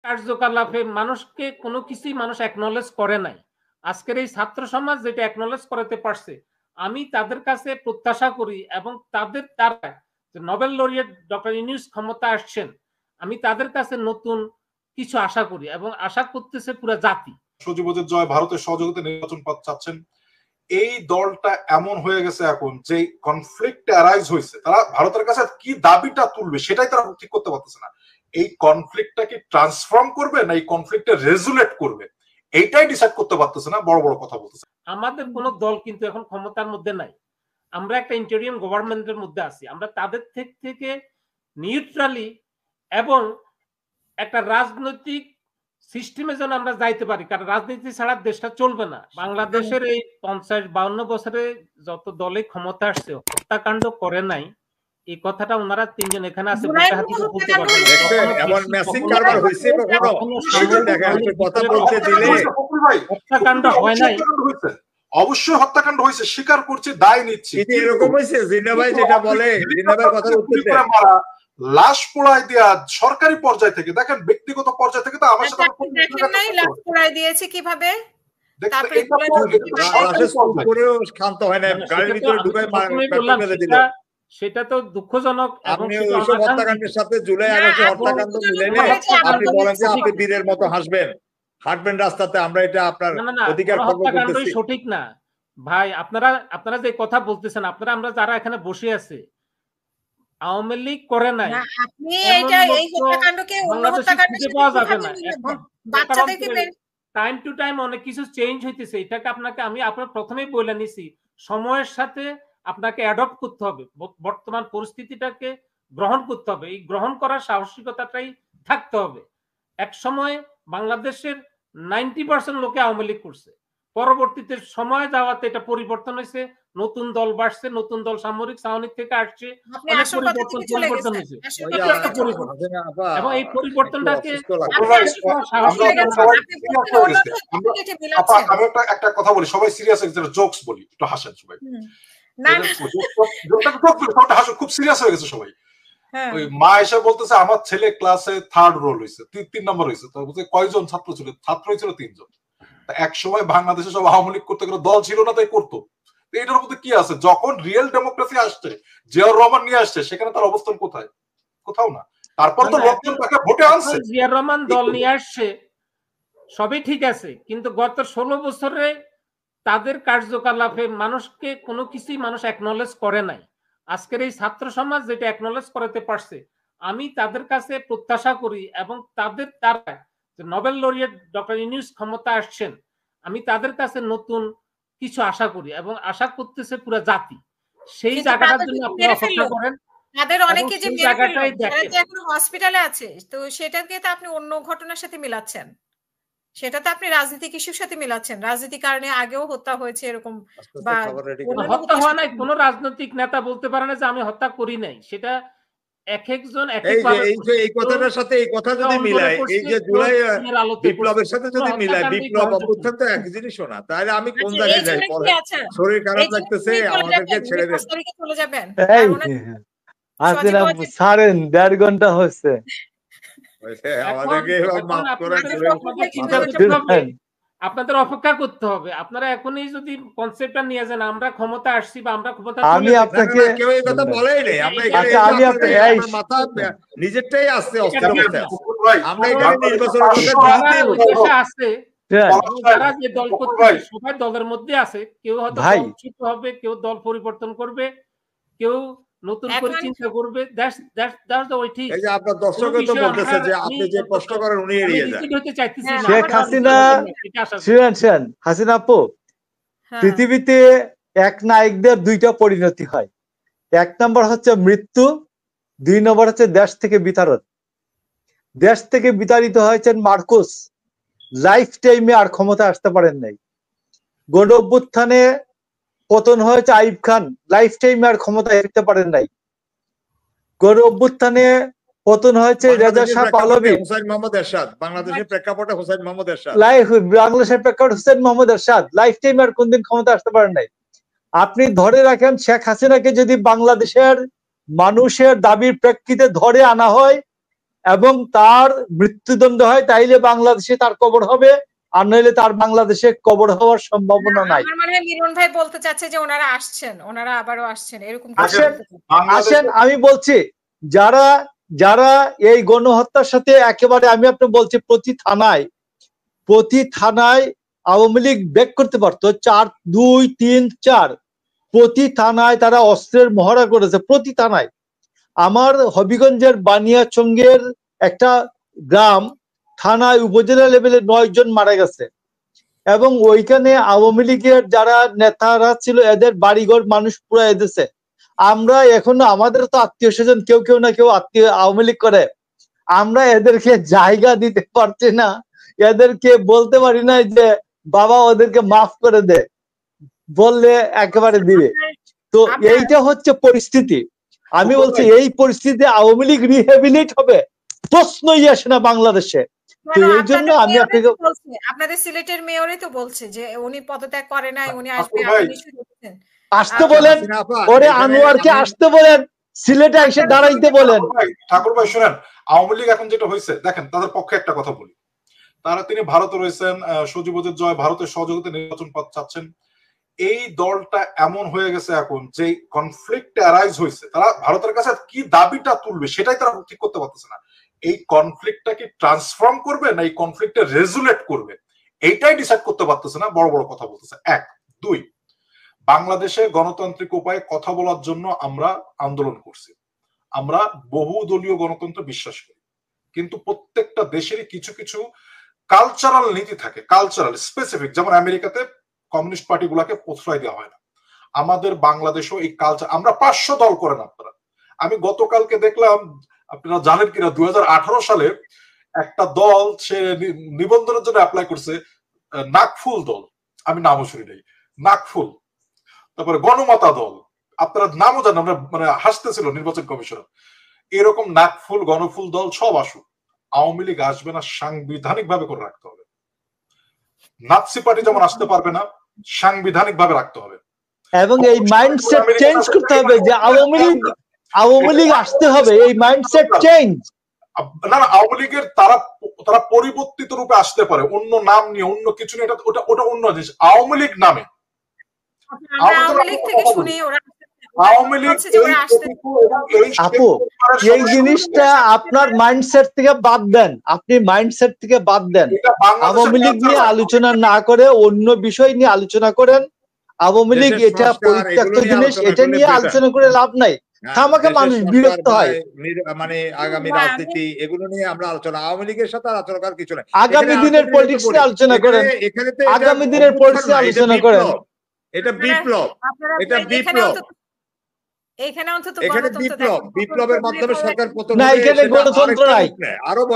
কার্যকলাপে মানুষকে কোনো কিছুই মানুষ অ্যাকনলেজ করে নাই। আজকের এই ছাত্র সমাজ যেটা অ্যাকনলেজ করাতে পারছে, আমি তাদের কাছে প্রত্যাশা করি এবং তাদের দ্বারা যে নোবেল লরিয়েট ডক্টর ইউনূস ক্ষমতা আসছেন, আমি তাদের কাছে নতুন কিছু আশা করি এবং আশা করতেছে পুরো জাতি। সজীবদের জয়, ভারতের সহযোগিতা নির্বাচন চাচ্ছেন। এই দলটা এমন হয়ে গেছে এখন যে কনফ্লিক্ট অ্যারাইজ হয়েছে, তারা ভারতের কাছে কি দাবিটা তুলবে সেটাই তারা ঠিক করতে পারতেছে না। এই কনফ্লিক্টটা কি ট্রান্সফর্ম করবে না এই কনফ্লিক্টে রেজুলেট করবে, এইটাই ডিসাইড করতে পারতেছে না, বড় বড় কথা বলতেছে। আমাদের কোনো দল কিন্তু এখন ক্ষমতার মধ্যে নাই, আমরা একটা ইন্টারিম গভর্নমেন্টের মধ্যে আছি। আমরা তাদের থেকে নিউট্রালি এবং একটা রাজনৈতিক সিস্টেমে যেন আমরা যাইতে পারি, কারণ রাজনীতি ছাড়া দেশটা চলবে না। বাংলাদেশের এই 50-52 বছরে যত দলে ক্ষমতা আসছে হত্যাকাণ্ড করে নাই, এই কথাটা ওনারা তিনজন এখানে আছে হত্যাকাণ্ড হয় নাই। অবশ্যই হত্যাকাণ্ড হয়েছে, স্বীকার করছি, দায় নিচ্ছি। এরকম হয়েছে জিন্না ভাই যেটা বলে, জিন্না ভাই কথা লাশ পোড়ায় দেয়া সরকারি পর্যায় থেকে, দেখেন ব্যক্তিগত পর্যায় থেকে তো আমার সাথে লাশ পোড়ায় দিয়েছে কিভাবে, শান্ত হয় না, গাড়ির ভিতরে ঢুকায় মেরে দিল। সেটা তো দুঃখজনক। আপনি ওইসব হত্যাকাণ্ডের সাথে জুলাই আগস্টের হত্যাকাণ্ড মিলে আপনি বলেন যে আপনি বীরের মতো হাসবেন, হাঁটবেন রাস্তাতে, আমরা এটা আপনার অধিকার খর্ব করতেছি। সঠিক না ভাই, আপনারা যে কথা বলতেছেন, আমরা যারা এখানে বসে আছে আওয়ামী লীগ করে নাই, আপনি এইটা এই হত্যাকাণ্ডকে অন্য হত্যাকাণ্ডের সাথে পাওয়া যাবে না। এখন বাচ্চাদেরকে টাইম টু টাইম অনেক কিছু চেঞ্জ হইতেছে, এটাকে আমি আপনার প্রথমেই বলে নিছি, সময়ের সাথে আপনাকে অ্যাডপ্ট করতে হবে, বর্তমান পরিস্থিতিটাকে গ্রহণ করতে হবে, এই গ্রহণ করার সাহসিকতাটাই থাকতে হবে। এক সময় বাংলাদেশের 90% লোকে আওয়ামী লীগ করছে, পরবর্তীতে সময় যাওয়াতে এটা পরিবর্তন হয়েছে, নতুন দল বাড়ছে, নতুন দল সামরিক ছাউনি থেকে আসছে, অনেক পরিবর্তন হয়েছে এবং এই পরিবর্তনটাকে আমি একটা কথা বলি, সবাই সিরিয়াস জোকস বলি, একটু হাসেন সবাই, খুব সিরিয়াস হয়ে গেছে সবাই। ওই মা এসে বলতেছে আমার ছেলে ক্লাসে 3rd রোল হয়েছে, 3 নম্বর হয়েছে, তো বলছে কয়জন ছাত্র ছিল, ছাত্র ছিল 3 জন। এক সময় বাংলাদেশে সব আওয়ামী লীগ করতে গেলে দল ছিল না, তাই করতো। এটার মধ্যে কি আছে? যখন রিয়েল ডেমোক্রেসি আসছে, জিয়াউর রহমান নিয়ে আসছে, সেখানে তার অবস্থান কোথায়? কোথাও না। তারপর তো লোকজন তাকে ভোটে আনছে। জিয়াউর রহমান দল নিয়ে আসছে, সবই ঠিক আছে, কিন্তু গত 16 বছরে তাদের কার্যকলাপে মানুষকে কোনো কিছুই মানুষ অ্যাকনলেজ করে নাই। আজকের এই ছাত্র সমাজ যেটা অ্যাকনলেজ করাতে পারছে, আমি তাদের কাছে প্রত্যাশা করি এবং তাদের দ্বারা যে নোবেল লরিয়েট ডক্টর ইউনূস ক্ষমতা আসছেন, আমি তাদের কাছে নতুন কিছু আশা করি এবং আশা করতেছে পুরো জাতি। সেই জায়গাটার জন্য আপনারা অপেক্ষা করেন। তাদের অনেকে যে জায়গাটাই এখন হসপিটালে আছে, তো সেটাকে তো আপনি অন্য ঘটনার সাথে মিলাচ্ছেন, সেটা তো আপনি রাজনীতিক ইস্যুর সাথে মিলাচ্ছেন। রাজনীতির কারণে আগেও হত্যা হয়েছে এরকম, বা হত্যা হয় নাই, কোন রাজনৈতিক নেতা বলতে পারে না যে আমি হত্যা করি নাই। সেটা এক একজন এই কথাটার সাথে এই কথা যদি মিলায়, এই যে জুলাই বিপ্লবের সাথে যদি মিলায়, বিপ্লব অভ্যুত্থান তো এক জিনিসও না, তাহলে আমি কোন জায়গায় যাই? পরে শরীর খারাপ লাগতেছে, আমাদেরকে ছেড়ে দেন, চলে যাবেন। ছাড়েন, 1.5 ঘন্টা হচ্ছে। আপনাদের অপেক্ষা করতে হবে। আপনারা এখনই যদি কনসেপ্টটা নিয়ে যান আমরা ক্ষমতা আসছি বা আমরা ক্ষমতা, আমি আপনাকে কেউ এই কথা বলেই নেই, আমরা এখানে মাথা নিজেরটাই আসছে অস্থিরতা। আমরা এখানে নির্বাচনের কথা আছে, যারা যে দল করতে সবাই দলের মধ্যে আছে, কেউ হয়তো ছোট হবে, কেউ দল পরিবর্তন করবে, কেউ নতুন করে চিন্তা করবে। এই যে আপনার দর্শকও তো বলতেছে যে আপনি যে প্রশ্ন করেন উনি এড়িয়ে যান। শেখ হাসিনা, হাসিনা আপু, পৃথিবীতে এক নায়কদের 2টা পরিণতি হয়। 1 নম্বর হচ্ছে মৃত্যু, 2 নম্বর হচ্ছে দেশ থেকে বিতাড়ন। দেশ থেকে বিতাড়িত হয়েছেন মার্কোস, লাইফ টাইমে আর ক্ষমতা আসতে পারেন নাই। গণ অভ্যুত্থানে পতন হয়েছে আইয়ুব খান, লাইফ টাইমে আর ক্ষমতা ফিরতে পারেন নাই। গণ অভ্যুত্থানে পতন হয়েছে রেজা শাহ পাহলভী, হুসাইন মোহাম্মদ এরশাদ, বাংলাদেশের প্রেক্ষাপটে হুসাইন মোহাম্মদ এরশাদ, বাংলাদেশের প্রেক্ষাপটে হুসাইন মোহাম্মদ এরশাদ লাইফ টাইম আর কোনদিন ক্ষমতা আসতে পারেন নাই। আপনি ধরে রাখেন শেখ হাসিনাকে যদি বাংলাদেশের মানুষের দাবির প্রেক্ষিতে ধরে আনা হয়, এবং তার মৃত্যুদণ্ড হয়, তাইলে বাংলাদেশে তার কবর হবে, আর নইলে তার বাংলাদেশে কবর হওয়ার সম্ভাবনা নাই। আমার মনে হয় মিলন ভাই বলতে চাচ্ছে যে ওনারা আসছেন, ওনারা আবারও আসছেন, এরকম আসেন। আমি বলছি যারা যারা এই গণহত্যার সাথে একেবারে, আমি আপনাকে বলছি প্রতি থানায় আওয়ামী লীগ ব্যাক করতে পারতো, 4, 2, 3, 4 প্রতি থানায় তারা অস্ত্রের মহড়া করেছে, প্রতি থানায়। আমার হবিগঞ্জের বানিয়াচঙ্গের একটা গ্রাম, থানায় উপজেলা লেভেলে 9 জন মারা গেছে, এবং ওইখানে আওয়ামী লীগের যারা নেতারা ছিল এদের বাড়িঘর মানুষ পুরো এদেশে। আমরা এখনো, আমাদের তো আত্মীয় স্বজন কেউ না কেউ আওয়ামী লীগ করে, আমরা এদেরকে জায়গা দিতে পারছি না, এদেরকে বলতে পারি না যে বাবা ওদেরকে মাফ করে দে, বললে একেবারে দিবে। তো এইটা হচ্ছে পরিস্থিতি। আমি বলছি এই পরিস্থিতিতে আওয়ামী লীগ রিহেবিলিট হবে প্রশ্নই আসে না বাংলাদেশে। তো এই জন্য আমি আপনাদের সিলেটের মেয়রই তো বলছে যে উনি পদত্যাগ করে নাই, উনি আসবে, আসতে বলেন, ওরে আনোয়ারকে আসতে বলেন, সিলেটে এসে দাঁড়াইতে বলেন। ঠাকুর ভাই শুনেন, আওয়ামী লীগ এখন যেটা হয়েছে দেখেন, তাদের পক্ষে একটা কথা বলি, তিনি ভারতে রয়েছেন, সজীবদের জয়, ভারতের সহযোগিতা নির্বাচন চাচ্ছেন। এই দলটা এমন হয়ে গেছে এখন যে কনফ্লিক্ট অ্যারাইজ হয়েছে, তারা ভারতের কাছে কি দাবিটা তুলবে সেটাই তারা ঠিক করতে পারতেছে না। এই কনফ্লিক্টটা কি ট্রান্সফর্ম করবে না এই কনফ্লিক্টটা রেজুলেট করবে, এইটাই ডিসাইড করতে পারতেছে না, বড় বড় কথা বলতেছে। 1, 2, বাংলাদেশে গণতান্ত্রিক উপায়ে কথা বলার জন্য আমরা আন্দোলন করছি, আমরা বহুদলীয় গণতন্ত্র বিশ্বাস করি, কিন্তু প্রত্যেকটা দেশেরই কিছু কিছু কালচারাল নীতি থাকে, কালচারাল স্পেসিফিক। যেমন আমেরিকাতে কমিউনিস্ট পার্টি গুলাকে প্রশ্রয় দেওয়া হয় না, আমাদের বাংলাদেশও এই কালচার। আমরা 500 দল করেন আপনারা। আমি গতকালকে দেখলাম, আপনারা জানেন কিনা, 2018 সালে একটা দল সে নিবন্ধনের জন্য অ্যাপ্লাই করছে, নাকফুল দল, আমি নামও শুনি নাই, নাকফুল। তারপরে গণমাতা দল, আপনারা নামও জানেন, আমরা মানে হাসতেছিল নির্বাচন কমিশনার। এরকম নাকফুল গণফুল দল সব আসুক, আওয়ামী লীগ আসবে না, সাংবিধানিক ভাবে করে রাখতে হবে। নাৎসি পার্টি যেমন আসতে পারবে না, সাংবিধানিক ভাবে রাখতে হবে, এবং এই মাইন্ডসেট চেঞ্জ করতে হবে যে আওয়ামী লীগ আসতে হবে, এই মাইন্ডসেট চেঞ্জ। না, আওয়ামী লীগের তারা পরিবর্তিত রূপে আসতে পারে, অন্য নাম নিয়ে, অন্য কিছু নিয়ে, ওটা অন্য জিনিস। আওয়ামী লীগ নামে আপু, এই জিনিসটা আপনার মাইন্ডসেট থেকে বাদ দেন, আপনি মাইন্ডসেট থেকে বাদ দেন। আওয়ামী লীগ নিয়ে আলোচনা না করে অন্য বিষয় নিয়ে আলোচনা করেন। আওয়ামী লীগ এটা পরিত্যক্ত জিনিস, এটা নিয়ে আলোচনা করে লাভ নাই। আমাকে মানুষ বিরক্ত হয়, মানে আগামী রাজনীতি এগুলো নিয়ে আমরা আলোচনা, আওয়ামী লীগের সাথে আলোচনা করার কিছু নাই। আগামী দিনের পলিটিক্স নিয়ে আলোচনা করেন, আগামী দিনের পলিটিক্স নিয়ে আলোচনা করেন। এটা বিপ্লব, এটা বিপ্লব, এখানে অন্তত বিপ্লবের মাধ্যমে সরকার পতন না, এখানে গণতন্ত্র নাই।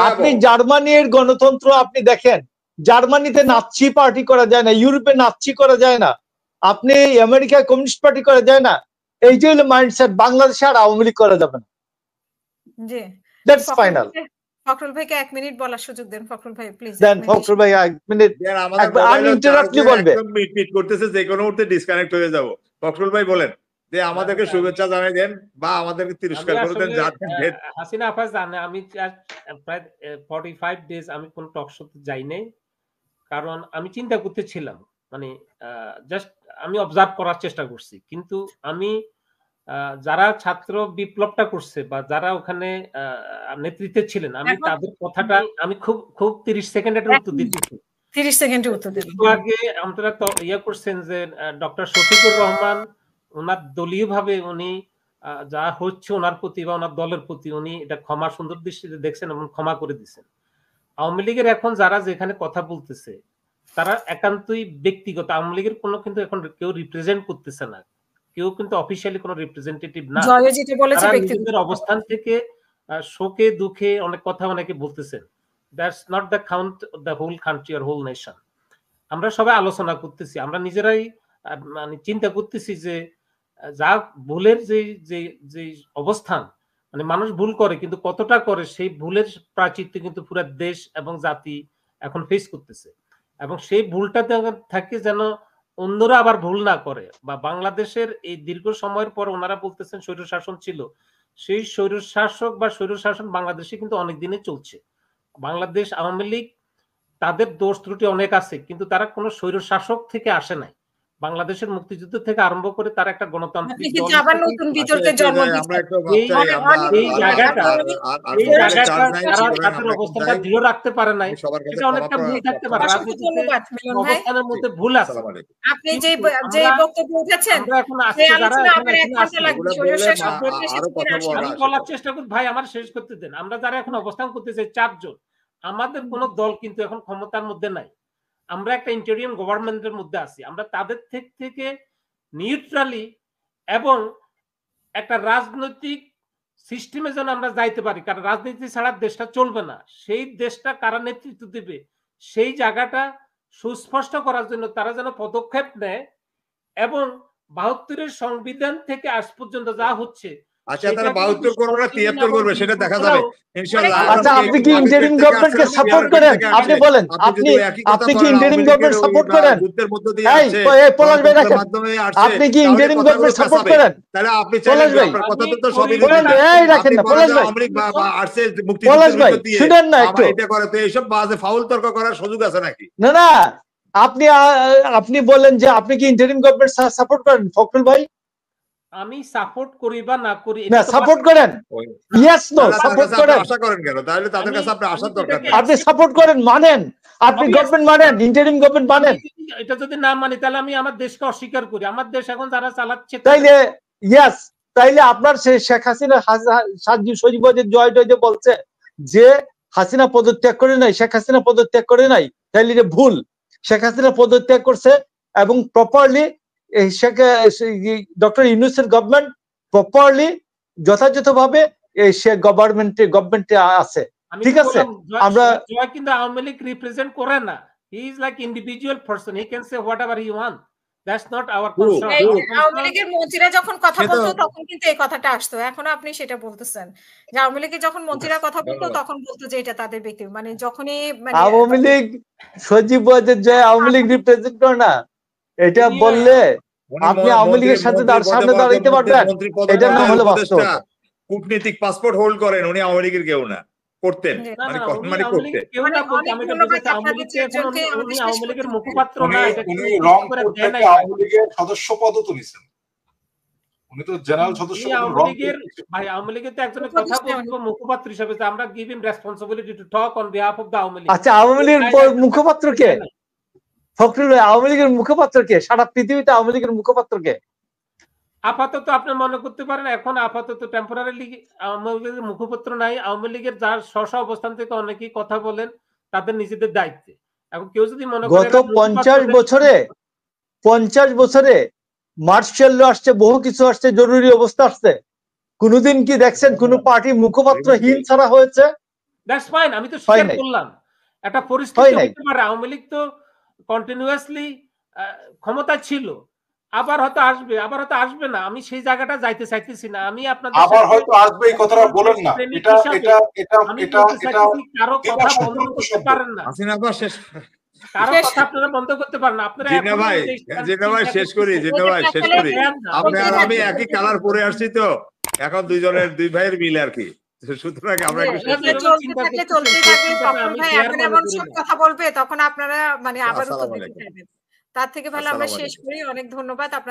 আপনি জার্মানির গণতন্ত্র আপনি দেখেন, জার্মানিতে নাৎসি পার্টি করা যায় না, ইউরোপে নাৎসি করা যায় না, আপনি আমেরিকায় কমিউনিস্ট পার্টি করা যায় না। এই যে হলো মাইন্ডসেট, বাংলাদেশে আর আওয়ামী লীগ করা যাবে না। জি, দ্যাটস ফাইনাল। ফখরুল ভাইকে 1 মিনিট বলার সুযোগ দেন। ফখরুল ভাই প্লিজ দেন, ফখরুল ভাই 1 মিনিট আনইন্টারাপ্টলি বলবে। মিট করতেছে, যে কোনো মুহূর্তে ডিসকানেক্ট হয়ে যাব। ফখরুল ভাই বলেন যে আমাদেরকে শুভেচ্ছা জানাই দেন বা আমাদেরকে তিরস্কার করে দেন। হাসিনা আপা জানে আমি প্রায় 45 ডেজ আমি কোন টক শোতে যাই নাই, কারণ আমি চিন্তা করতেছিলাম, মানে জাস্ট আমি অবজার্ভ করার চেষ্টা করছি। কিন্তু আমি যারা ছাত্র বিপ্লবটা করছে বা যারা ওখানে নেতৃত্বে ছিলেন, আমি তাদের কথাটা আমি খুব 30 সেকেন্ডের উত্তর দিতেছি। 30 সেকেন্ডে উত্তর দিন। আগে আপনারা তো ইয়া করছেন যে ডক্টর শফিকুর রহমান ওনার দলীয় ভাবে উনি যা হচ্ছে ওনার প্রতি বা ওনার দলের প্রতি উনি এটা ক্ষমা সুন্দর দৃষ্টিতে দেখছেন এবং ক্ষমা করে দিচ্ছেন। আওয়ামী লীগের এখন যারা যেখানে কথা বলতেছে তারা একান্তই ব্যক্তিগত, আওয়ামী লীগের কোনো কিন্তু এখন কেউ রিপ্রেজেন্ট করতেছে না, কেউ কিন্তু অফিসিয়ালি কোনো রিপ্রেজেন্টেটিভ না। নিজেদের অবস্থান থেকে শোকে দুঃখে অনেক কথা অনেকে বলতেছেন। That's not the count the whole country or whole nation. আমরা সবাই আলোচনা করতেছি, আমরা নিজেরাই মানে চিন্তা করতেছি যে যা ভুলের যে অবস্থান, মানে মানুষ ভুল করে কিন্তু কতটা করে, সেই ভুলের প্রাচিত্য কিন্তু পুরো দেশ এবং জাতি এখন ফেস করতেছে। এবং সেই ভুলটা থাকে যেন অন্যরা আবার ভুল না করে। বা বাংলাদেশের এই দীর্ঘ সময়ের পর ওনারা বলতেছেন স্বৈর শাসন ছিল, সেই স্বৈরশাসক বা স্বৈরশাসন বাংলাদেশে কিন্তু অনেক দিনে চলছে। বাংলাদেশ আওয়ামী লীগ তাদের দোষ ত্রুটি অনেক আছে, কিন্তু তারা কোনো স্বৈরশাসক থেকে আসে নাই। বাংলাদেশের মুক্তিযুদ্ধ থেকে আরম্ভ করে তারা একটা গণতান্ত্রিক অবস্থানটা দৃঢ় রাখতে পারে নাই, এটা অনেকটা ভুল থাকতে পারে, রাজনীতিতে অবস্থানের মধ্যে ভুল আছে। আপনি যে বক্তব্য উঠেছেন আমি বলার চেষ্টা করি ভাই, আমার শেষ করতে দেন। আমরা যারা এখন অবস্থান করতে চাই 4 জন, আমাদের কোন দল কিন্তু এখন ক্ষমতার মধ্যে নাই, আমরা একটা ইন্টারিয়াম গভর্নমেন্টের মধ্যে আছি। আমরা তাদের থেকে নিউট্রালি এবং একটা রাজনৈতিক সিস্টেমে যেন আমরা যাইতে পারি, কারণ রাজনীতি ছাড়া দেশটা চলবে না। সেই দেশটা কারা নেতৃত্ব দেবে সেই জায়গাটা সুস্পষ্ট করার জন্য তারা যেন পদক্ষেপ নেয়, এবং 72-এর সংবিধান থেকে আজ পর্যন্ত যা হচ্ছে, আচ্ছা তারা 72 করবে না 73 করবে সেটা দেখা যাবে ইনশাআল্লাহ। আচ্ছা আপনি কি ইন্টারিম গভর্নমেন্টকে সাপোর্ট করেন? আপনি বলেন, আপনি কি ইন্টারিম গভর্নমেন্ট সাপোর্ট করেন? যুদ্ধের মধ্যে দিয়ে আসছে, এই পলাশ ভাই রাখেন, আপনি কি ইন্টারিম গভর্নমেন্ট সাপোর্ট করেন? তাহলে আপনি চাইলে আপনার কথা তো সবই বলেন, এই রাখেন না পলাশ ভাই, আমেরিকা বা আসছে পলাশ ভাই মুক্তিযুদ্ধ শুনেন না একটু, এটা করে তো এইসব বাজে ফাউল তর্ক করার সুযোগ আছে নাকি? না না, আপনি বলেন যে আপনি কি ইন্টারিম গভর্নমেন্ট সাপোর্ট করেন ফখরুল ভাই? আমি সাপোর্ট করি বা না করি, না সাপোর্ট করেন, ইয়েস নো সাপোর্ট করেন, আশা করেন কেন? তাহলে তাদের কাছে আপনি আশার দরকার নেই। আপনি সাপোর্ট করেন, মানেন, আপনি গভর্নমেন্ট মানেন, ইন্টারিম গভর্নমেন্ট মানেন। এটা যদি না মানি তাহলে আমি আমার দেশকে অস্বীকার করি। আমার দেশ এখন যারা চালাচ্ছে তাইলে ইয়েস, তাইলে আপনার শেখ হাসিনা সজীব জয় যে বলছে যে হাসিনা পদত্যাগ করে নাই, শেখ হাসিনা পদত্যাগ করে নাই, তাইলে এটা ভুল। শেখ হাসিনা পদত্যাগ করছে এবং প্রপারলি ডক্টর ইউনূসের গভর্নমেন্ট প্রপারলি যথাযথভাবে সে গভর্নমেন্টে আছে, ঠিক আছে। আমরা জয় কিন্তু আওয়ামী লীগ রিপ্রেজেন্ট করে না, he is like individual person, he can say whatever he want, that's not our concern. Awami লীগের মন্ত্রীরা যখন কথা বলতো তখন কিন্তু এই কথাটা আসতো, এখন আপনি সেটা বলতেছেন যে আওয়ামী লীগের যখন মন্ত্রীরা কথা বলতো তখন বলতো যে এটা তাদের ব্যক্তি, মানে যখনই আওয়ামী লীগ সজীব জয় আওয়ামী লীগ রিপ্রেজেন্ট করে না, এটা বললে আপনি আওয়ামী লীগের সাথে সামনে দাঁড়াইতে পারবেন, এটা না হলে বাস্তব। কূটনীতিক পাসপোর্ট হোল্ড করেন উনি, আওয়ামী লীগের কেউ না, করতেন মানে করতেন। আওয়ামী লীগের মুখপাত্র না, উনি রংপুর থেকে আওয়ামী লীগের সদস্য পদও তো নিছেন, উনি তো জেনারেল সদস্য। ভাই আওয়ামী লীগের তো একজনের কথা বলবো মুখপাত্র হিসেবে, আমরা give him responsibility to talk on behalf of the Awami League. আচ্ছা আওয়ামী লীগের মুখপাত্র কে? ফখরুল আওয়ামী লীগের মুখপাত্র কে? সারা পৃথিবীতে আওয়ামী লীগের মুখপাত্র কে? আপাতত আপনি মনে করতে পারেন এখন আপাতত টেম্পোরারি আওয়ামী লীগের মুখপাত্র নাই। আওয়ামী লীগের যার স্ব অবস্থান থেকে অনেকেই কথা বলেন তাদের নিজেদের দায়িত্বে। এখন কেউ যদি মনে করে গত 50 বছরে মার্শাল ল আসছে, বহু কিছু আসছে, জরুরি অবস্থা আসছে, কোনদিন কি দেখছেন কোন পার্টি মুখপাত্রহীন ছাড়া হয়েছে? দ্যাটস ফাইন, আমি তো স্বীকার করলাম একটা পরিস্থিতি হতে পারে। আওয়ামী লীগ তো কন্টিনিউয়াসলি ক্ষমতা ছিল, আবার হয়তো আসবে, আবার হয়তো আসবে না, আমি সেই জায়গাটা যাইতে চাইতেছি না। আমি আপনাদের আবার হয়তো আসবে এই কথাটা বলেন না, এটা কারো কথা বন্ধ করতে পারেন না, কারো কথা আপনারা বন্ধ করতে পারেন না। আপনারা ভাই শেষ করি, আপনি আর আমি একই কালার পরে আসছি তো, এখন দুই ভাইয়ের মিল আর কি, সুতরাং আমরা কথা বলবে তখন আপনারা মানে আবার তার থেকে ভালো আমরা শেষ করি। অনেক ধন্যবাদ আপনাদের।